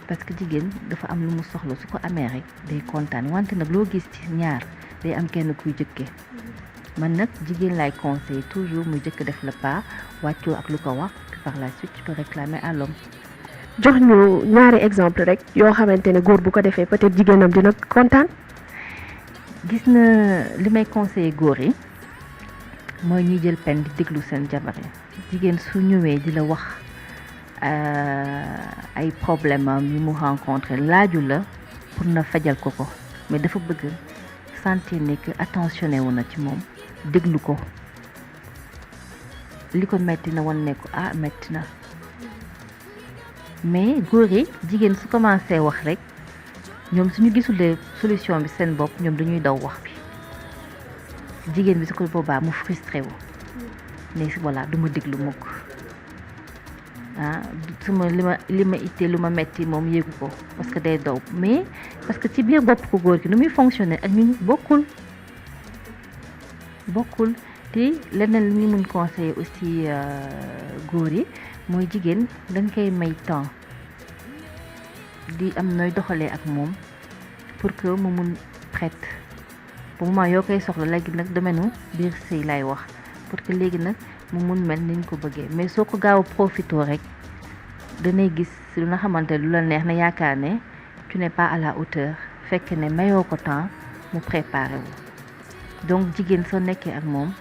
parce que jigéen dafa am lu mu soxla su ko amee rek day kontaan wante nag loo gis ci ñaar day am kenn kuy jëkkee man nag jigéen laay conseil toujours mu jëkk def le pas wàccoo ak lu ko wax par la suite tu peux réclamer à l'homme. jox ñu ñaari exemple rek yoo xamante ne góor bu ko defee peut-être jigéenam dina kontaan. gis na li may conseiller góor yi mooy ñuy jël peine di déglu seen jabar yi jigéen su ñëwee di la wax ay problème am yu mu rencontré laaju la pour na fajal ko mais dafa bëgg sentir ne que attentionné wu na ci moom déglu ko li ko metti na wan ne ko metti na mais góor yi jigéen su commencé wax rek ñoom suñu gisulee solution bi seen bopp ñoom dañuy daw wax bi jigéen bi su ko boobaa mu frustré wu mais voilà du ma déglu mukk suma li ma ittee lu ma metti moom yéegu ko parce que day daw mais parce que ci biir bopp ko góor gi nu muy fonctionner ak ñu bokkul te leneen li ñu mun conseiller aussi góor yi mooy jigéen dañ koy may temps di am nooy doxalee ak moom pour que mu mun prête pour moment yoo koy soxla léegi nag domaine biir sëy lay wax pour que léegi nag mu mun mel ni ñu ko bëggee mais soo ko gaaw a profité rek danay gis lu nga xamante lu la neex na yaakaar ne tu n'es pas à la hauteur fekk ne mayoo ko temps mu préparé wu donc jigéen soo nekkee ak moom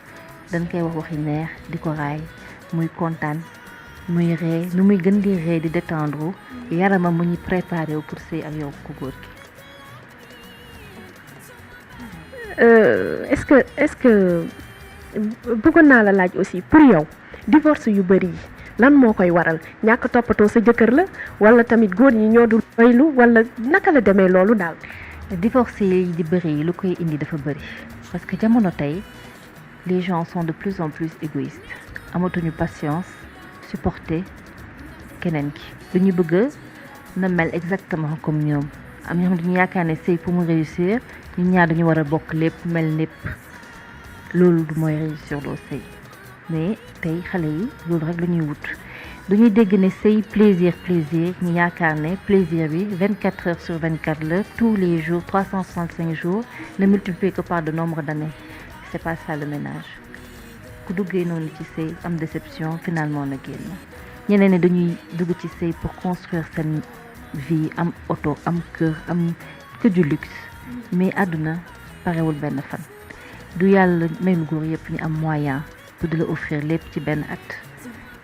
dañ koy wax waxi neex di ko raay muy kontaan muy ree nu muy gën di ree di détendre yarama mu ñu préparé wu pour sëy ak yow ko góor gi. est-ce que bëggoon naa la laaj aussi pour yow divorce yu bari yi lan moo koy waral ñàkk toppatoo sa jëkkër la wala tamit góor ñi ñoo dul doylu wala naka la demee loolu daal. divorce yi di bëri yi lu koy indi dafa bëri parce que jamono tey les gens sont de plus en plus égoïstes amatuñu patience supporter keneen ki dañu bëgg na mel exactement comme ñoom am ñoo xam dañu yaakaar ne sëy pour mu réussir ñu ñaar dañu war a bokk lépp mel lépp loolu du mooy réussir loo sëy mais tey xale yi loolu rek la ñuy wut duñuy dégg ne sëy plaisir ñu yaakaar ne plaisir bi 24 heures sur 24 la tous les jours 365 jours ne multiplié que par de nombre d'années c'est pas ça le ménage ku duggee noonu ci sëy am déception finalement na génn ñeneen ne dañuy dugg ci sëy pour construire seen vie am oto am kër am que du luxe mais àdduna parewul benn fan du yàlla may nu góor yëpp ñu am moyen pour de la offrir lépp ci benn at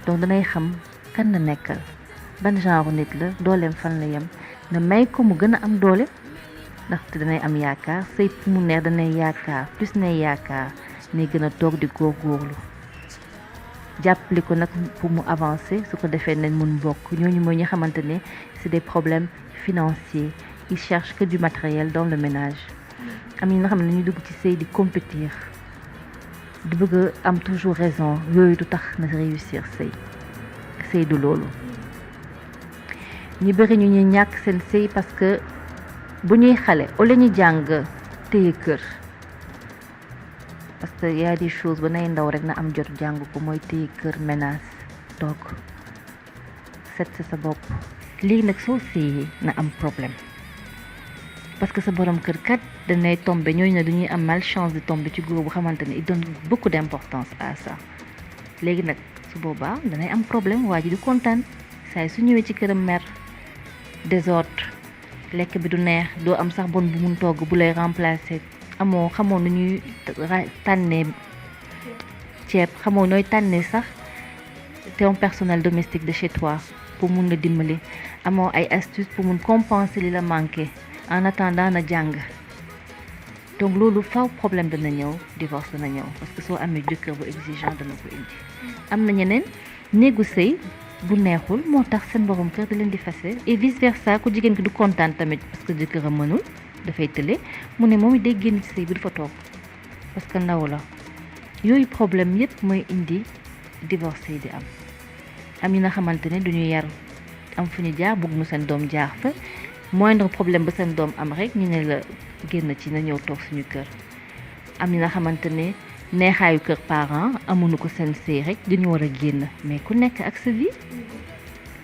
donc danay xam kan la nekkal ban genre nit la dooleem fan la yem na may ko mu gën a am doole ndaxte danay am yaakaar sëy pour mu neex danay yaakaar plus nay yaakaar ne gën a toog di góorgóorlu jàppale ko nag pour mu avancer su ko defee nañ mun bokk ñooñu mooy ñi xamante ne c'est des problèmes financiers ils cherchent que du matériel dans le ménage am ñi nga xam ne dañuy dugg ci sëy di compétir di bëgg a am toujours raison yooyu du tax na réussir sëy du loolu ñu bëri ñu ñuy ñàkk seen sëy parce que bu ñuy xale wala ñu jàng téye kër parce que y a des choses ba nay ndaw rek na am jot jàng ko mooy téye kër ménage toog set sa bopp léegi nag soo sëyee na am problème parce que sa borom kër kat danay tomber ñooñu ne dañuy am malchance de tomber ci góor bu xamante ne il donne beaucoup d'importance à ça léegi nag su boobaa danay am problème waa ji du kontaan saa su ñëwee ci këram mer désordre lekk bi du neex doo am sax bon bu mun togg bu lay remplacer xamoo nu ñuy tànnee ceeb xamoo nooy tànnee sax ton personnel domestique de chez toi pour mun la dimbali amoo ay astuces pour mun compenser li la manqué en attendant na jàng donc loolu faw problème dana ñëw divorce dana ñëw parce que soo amee jëkkër bu exigeant dana ko indi am na ñeneen néegu sëy bu neexul moo tax seen borom kër da leen di fase et vice versa ku jigéen ki du kontaan tamit parce que jëkkëram mënul dafay tële mu ne moom it day génn ci sëy bi du fa toog parce que ndaw la yooyu problème yépp mooy indi divorce yi di am yi nga xamante ne duñu yar am fu ñu jaar bëgg mu seen doom jaar fa moindre problème ba seen doom am rek ñu ne la génn ci na ñëw toog suñu kër am ñi nga xamante ne neexaayu kër parent amuñu ko seen sëy rek dañu war a génn mais ku nekk ak sa vie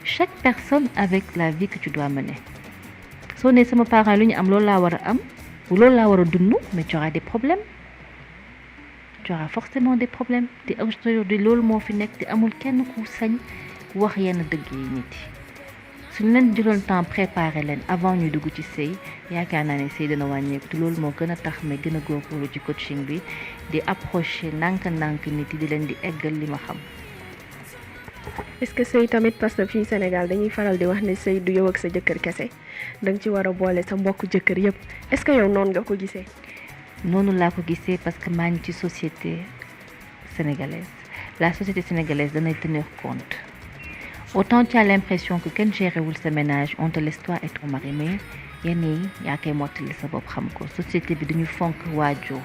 chaque personne avec la vie que tu dois mener. soo nee sama parents lu ñu am loolu laa war a am ou loolu laa war a dund mais tu auras des problèmes tu auras forcément des problèmes te aujourd'hui loolu moo fi nekk te amul kenn ku sañ wax yenn dëgg yi nit yi suñ leen jëloon temps préparer leen avant ñuy dugg ci sëy yaakaar naa ne sëy dina wàññeeku te loolu moo gën a tax mais gën a góorgóorlu ci coaching bi di approcher ndànk-ndànk nit yi di leen di eggal li ma xam. est-ce que sëy tamit parce que fii Sénégal dañuy faral di wax ne sëy du yow ak sa jëkkër kese danga ci war a boole sa mbokk jëkkër yëpp est-ce que yow noonu nga ko gisee. noonu laa ko gisee parce que maa ngi ci société sénégalaise la société sénégalaise danay tenir compte autant tu as l'impression que kenn gérewul sa ménage on te laisse toi et ton mari mais yenn yi yaa koy mottali sa bopp xam ko société bi dañu fonk waajur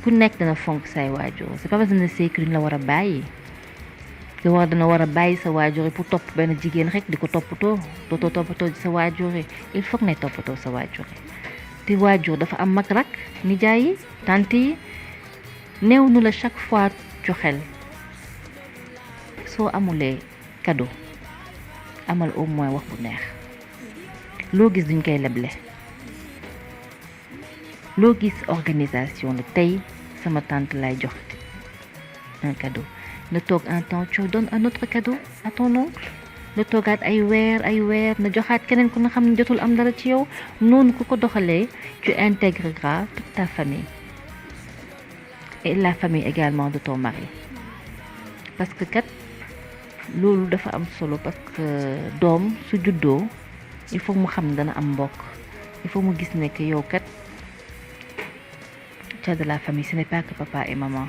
ku nekk dana fonk say waajur c'est pas parce que sëy ki duñ la war a bàyyi dana war a bàyyi sa waajur yi pour topp benn jigéen rek di ko toppatoo dootoo toppatoo sa waajur yi il faut que ne toppatoo sa waajur yi te waajur dafa am mag rak nijaay yi tante yi néew nu la chaque fois joxel soo amulee cadeau amal au moins wax bu neex loo gis duñ koy leble loo gis organisation la tey sama tante lay jox un cadeau na toog un temps tu donnes un autre cadeau à ton oncle na toogaat ay weer na joxaat keneen ku nga xam ne jotul am dara ci yow noonu ku ko doxalee tu intégreras toute ta famille et la famille également de ton mari parce que kat loolu dafa am solo parce que doom su juddoo il faut mu xam ne dana am mbokk il faut mu gis ne que yow kat tu as de la famille ce n'est pas que papa et maman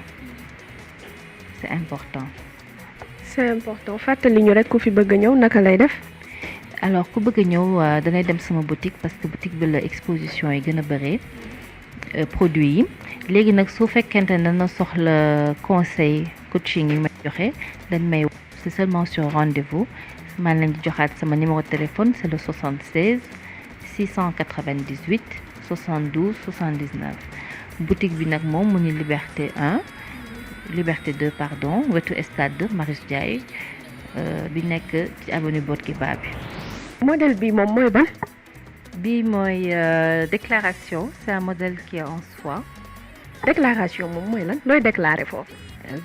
c'est important. c'est important fàttali ñu rek ku fi bëgg a ñëw naka lay def. alors ku bëgg a ñëw danay dem sama boutique parce que boutique bi la exposition yi gën a bëree produits yi léegi nag su fekkente ne dana soxla conseil coaching yi may joxe dañ may c'est seulement sur rendez-vous maa leen di joxaat sama numéro de téléphone c'est le 76 698 72 79 boutique bi nag moom mu ngi Liberté 1 Liberté 2 pardon wetu stade de Marius Ndiaye bi nekk ci avenue Bourguiba bi. modèle bi moom mooy ban. bi mooy déclaration c'est un modèle qui est en soie. déclaration moom mooy lan looy déclarer foofu.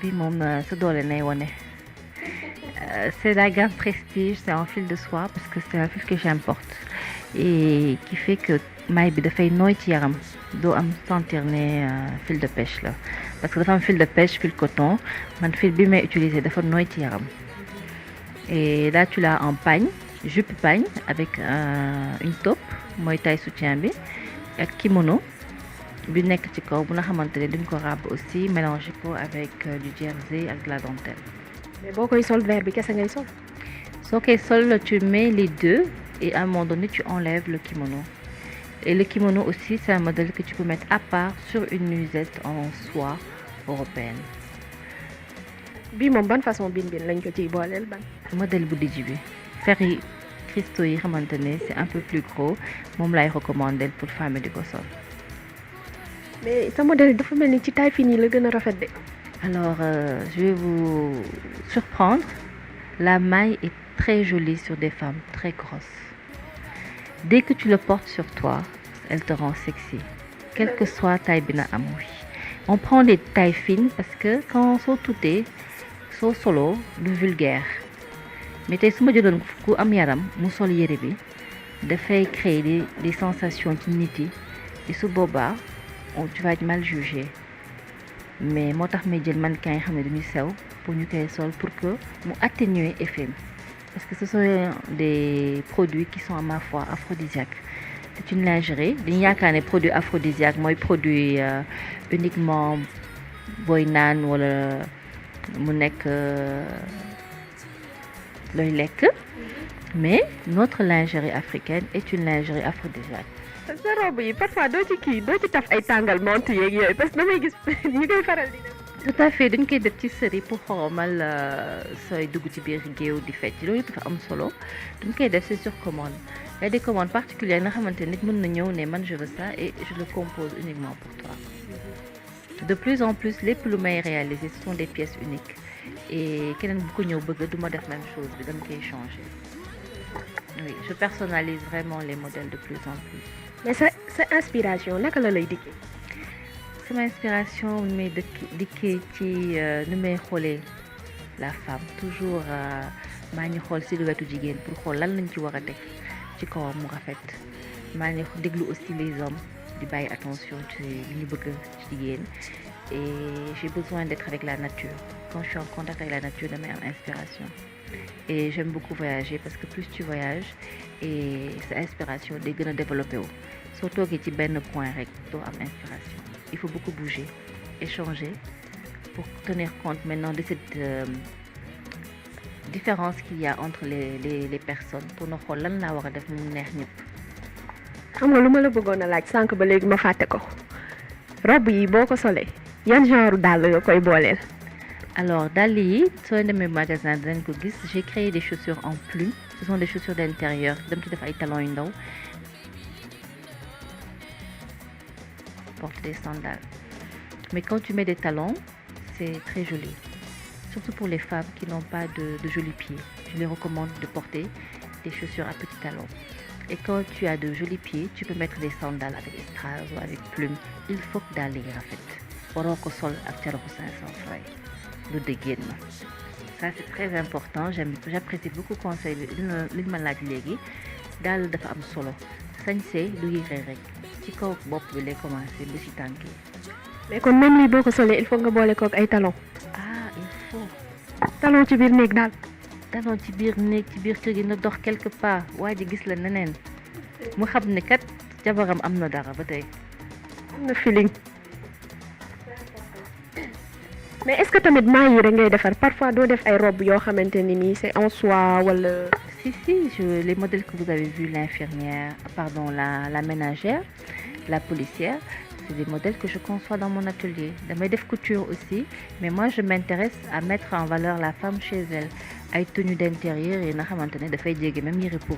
bi moom sa doole nay wone c'est la gamme Prestige c'est en fil de soie parce que c'est un fil que j'importe et qui fait que maille bi dafay nooy ci yaram doo am sentir ne fil de pêche la parce que dafa am fil de pêche fil coton man fil bi may utiliser dafa nooy ci yaram et là tu l'as en pagne jupe pagne avec une taupe mooy taille soutien bi ak kimono bi nekk ci kaw bu nga xamante ne duñ ko ràbb aussi mélanger ko avec du jersey ak de la dentelle. mais boo koy sol vert bi kese ngay sol. soo koy sol tu mets les deux et à un moment donné tu enlèves le kimono et le kimono aussi c'est un modèle que tu peux mettre à part sur une nuisette en soie européenne. bii moom ban façon bin lañ ko ciy booleel ban. modèle bu dijj bi fer yi cristaux yi xamante ne c'est un peu plus gros moom laay recommander pour femme di ko sol. mais sa modèle dafa mel ni ci taille fine yi la gën a rafet de. alors je vais vous surprendre la maille est très jolie sur des femmes très grosses dès que tu le portes sur toi elle te rend sexy quelle que soit taille bi na am oui on prend des tailles fines parce que quand soo tuutee soo solo du vulgaire mais tey su ma jëloon ku am yaram mu sol yére bi dafay créer des sensations ci nit yi et su boobaa tu vas être mal jugé mais moo tax may jël mannequin yi xam ne dañuy sew pour ñu koy sol pour que mu atténuer effet parce que ce sont des produits qui sont à ma foi aphrodisiaques c'est une lingerie dañu yaakaar ne produit aphrodisiaque mooy produit uniquement booy naan wala mu nekk looy lekk mais notre lingerie africaine est une lingerie aphrodisiaque. sa robe yi parfois doo ci taf ay tàngal monte yeeg yooyu parce que damay gis ñu koy faral di def. tout à fait dañ koy def ci sëri pour xoromal sooy dugg ci biir géew di fecc loolu dafa am solo dañ koy def c'est sur commande y a des commandes particulières nga xamante nit mën na ñëw ne man je veux ça et je le compose uniquement pour toi. De plus en plus lépp lu may réaliser ce sont des pièces uniques et keneen bu ko ñëw bëgg du ma def même chose bi dama koy changer. Oui, je personnalise vraiment les modèles de plus en plus. mais sa inspiration naka la lay dikkee. Sama inspiration nu may dikkee ci nu may xoolee la femme toujours maa ngi xool silhouette jigéen pour xool lan lañ ci war a teg ci kawam mu rafet maa ngi déglu aussi les hommes di bàyyi attention ci li ñu bëgg ci jigéen et j'ai besoin d'être avec la nature quand je suis en contact avec la nature damay am inspiration et j'aime beaucoup voyager parce que plus tu voyages et sa inspiration day gën a développé wu soo toogee ci benn point rek doo am inspiration il faut beaucoup bouger échanger pour tenir compte maintenant de cette différence qu'il y a entre les personnes pour na xool lan laa war a def mu neex ñëpp. xam nga lu ma la bëggoon a laaj sànq ba léegi ma fàtte ko robe yi boo ko solee yan genre dàll nga koy booleel. Alors dàll yi soo demee magasin dinañ ko gis j'ai créé des chaussures en plume ce sont des chaussures d'intérieur dem ci def ay talons yu ndaw porte des sandales mais quand tu mets des talons c'est très joli surtout pour les femmes qui n'ont pas de jolis pieds je les recommande de porter des chaussures à petits talons et quand tu as de jolis pieds tu peux mettre des sandales avec strass ou avec plume il faut que dàll yi rafet waroo ko sol ak caraxu 500 francs lu déggéen ma ça c'est très important j'apprécie beaucoup conseil li ma laaj léegi daal dafa am solo sañse du yére rek ci kaw bopp bi lay commencer ba ci tànk yi. mais kon même lii boo ko solee il faut nga boole kook ay talons. ah il faut. talons ci biir néeg daal. talons ci biir néeg ci biir kër gi na dox quelque part waa ji gis la neneen mu xam ne kat jabaram am na dara ba tey. am na feeling. mais est-ce que tamit maa yi rek ngay defar parfois doo def ay robes yoo xamante ni nii c'est en soie wala. si les modèles que vous avez vus l'infirmière pardon la ménagère la policière c'est des modèles que je conçois dans mon atelier damay def couture aussi mais moi je m'intéresse à mettre en valeur la femme chez elle ay tenues d'intérieur yi nga xamante ne dafay jege même yére pour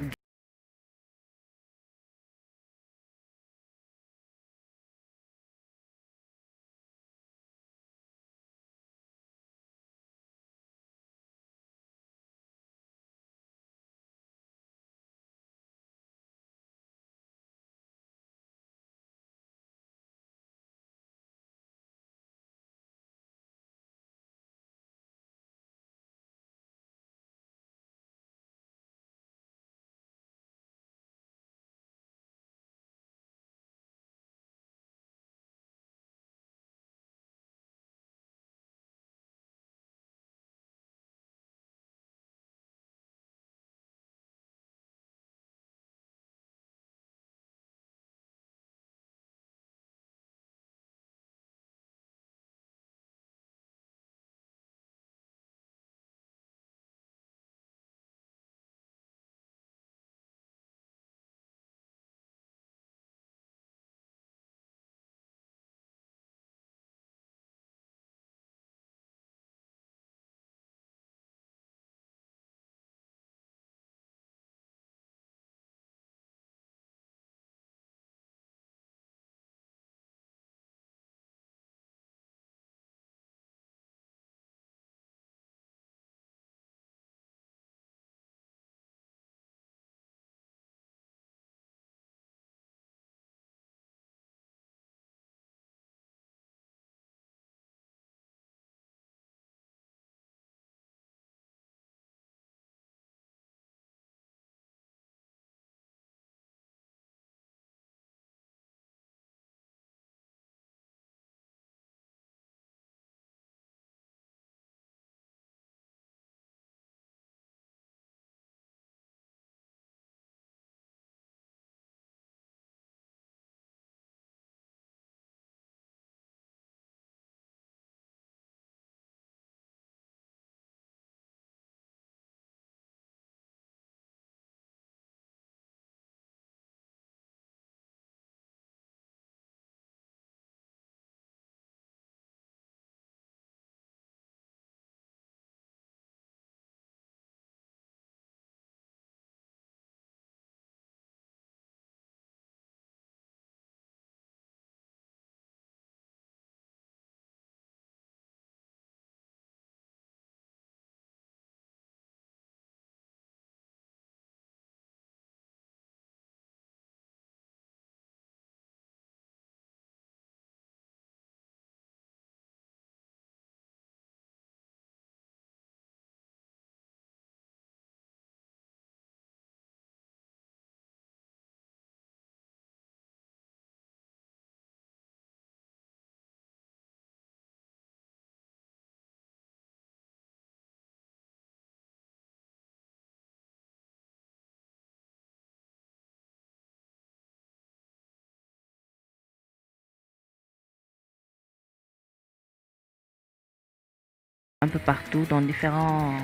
un peu partout dans différentes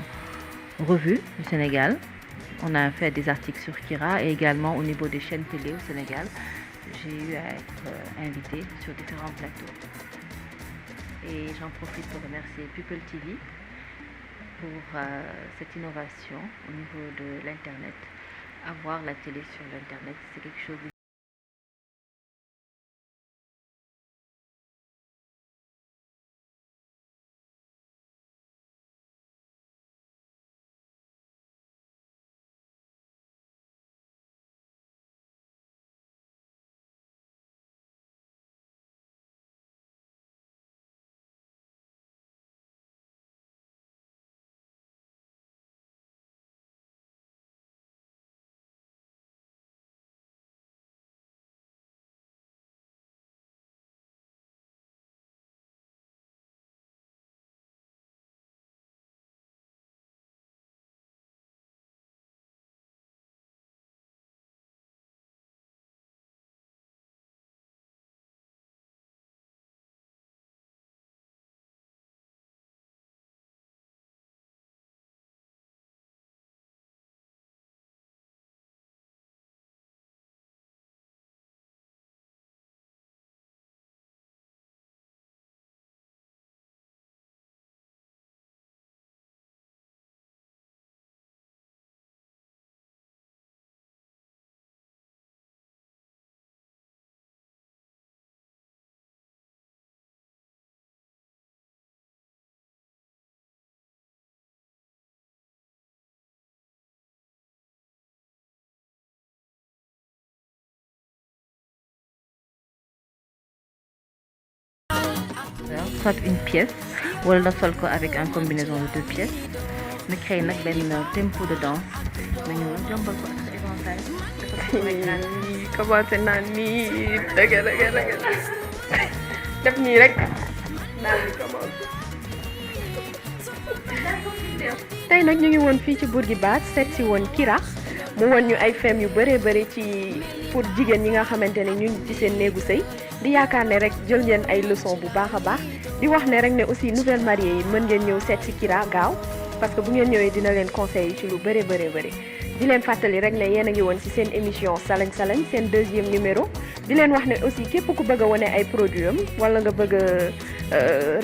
revues du Sénégal. On a fait des articles sur Kira et également au niveau des chaînes télé au Sénégal. J'ai eu à être invitée sur différents plateaux. Et j'en profite pour remercier People TV pour cette innovation au niveau de l'Internet. Avoir la télé sur l'Internet, c'est quelque chose de... soit une pièce wala nga sol ko avec un combinaison de 2 pièces nga créé nag benn tempo de danse nga ñëw jàmbal ko ak sa éventail commencé naan nii dëgg def nii rek daal di commencé. tey nag ñu ngi woon fii ci Bourguiba seet si woon Kira mu won ñu ay fem yu bëree bëri ci pour jigéen ñi nga xamante ne ñu ngi ci seen néegu sëy di yaakaar ne rek jël ngeen ay leçon bu baax a baax di wax ne rek ne aussi nouvelle mariée yi mën ngeen ñëw seet si Kira gaaw parce que bu ngeen ñëwee dina leen conseiller ci lu bëree bëri di leen fàttali rek ne yéen a ngi woon ci seen émission salañ seen 2e numéro di leen wax ne aussi képp ku bëgg a wane ay produit am wala nga bëgg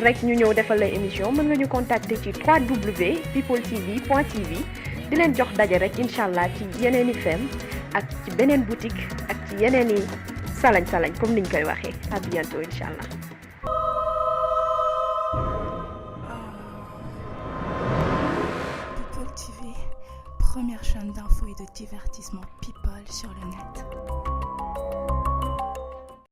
rek ñu ñëw defal la émission mën nga ñu contacter ci www.peopletv.tv di leen jox daje rek incha allah ci yeneen i fem ak ci beneen boutique ak ci yeneen i salañ comme niñ koy waxee à bientôt incha allah. People TV, première chaîne d'infos et de divertissement people sur le net.